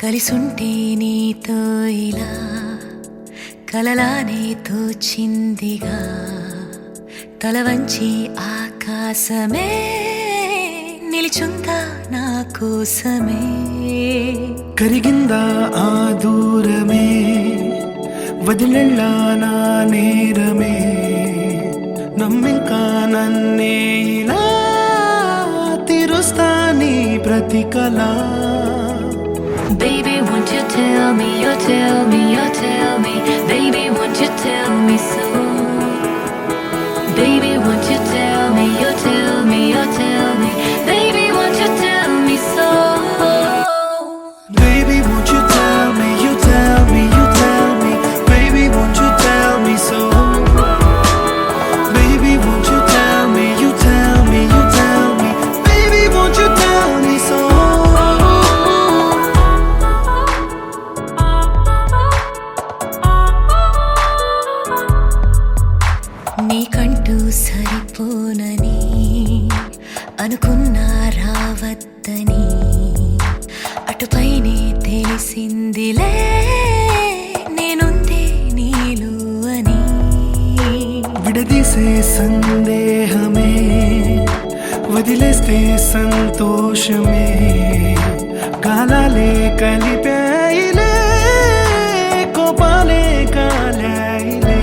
కలిసుంటే నీతో ఇలా కలలానే తోచిందిగా తల వంచి ఆకాశమే నిలిచుందా నా కోసమే కరిగిందా ఆ దూరమే వదిలెళ్ళా నా నేరమే నమ్మింకా నన్నే ఇలా తీరుస్తా నీ ప్రతి కళ Baby, won't you tell me, you tell me, you tell me Baby, won't you tell me so Baby, won't you tell me, you tell me, you tell me Baby, won't you tell me so Baby, won't you tell me, you tell me, you tell me Baby, won't you tell me so Baby, won't you tell me, you tell me, you tell me Baby, won't you tell me so నీకంటూ సరిపోనని అనుకున్నా రావద్దని అటుపైనే తెలిసిందిలే నేనుందే నీలో అని విడదీసే సందేహమే వదిలేస్తే సంతోషమే కాలాలే కలిపాయిలే కోపాలే కాలాయిలే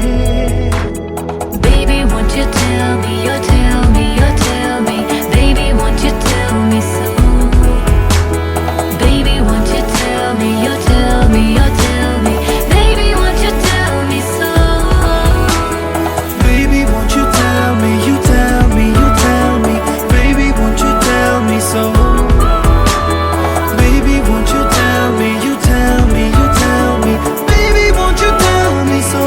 Baby, won't you tell me, you tell me, you tell me Baby, won't you tell me so Baby, won't you tell me, you tell me, you tell me Baby, won't you tell me so Baby, won't you tell me, you tell me, you tell me Baby, won't you tell me so Baby, won't you tell me, you tell me, you tell me Baby, won't you tell me so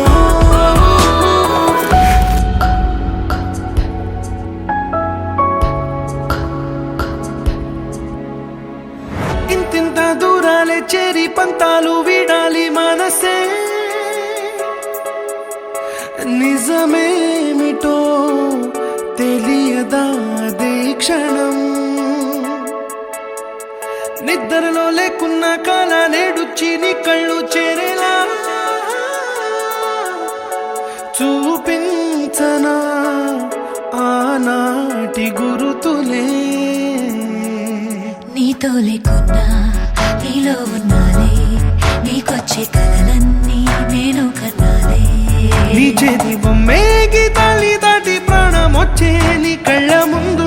ఇంతింత దూరాలే చేరి పంతాలు వీడాలి మనసే నిజమేమిటో తెలియదా అదే క్షణం నిద్రలో లేకున్న కాల నేడుచ్చి నీ కళ్ళు చేరేలా చూపించనా ఆనాటి గురుతులే నీతో లేకున్నా నీలో ఉన్నాలే నీకొచ్చే కలలన్నీ నేను కన్నాలే నీ చేతి బొమ్మే గీతాలి దాటి ప్రాణం వచ్చే నీ కళ్ళ ముందు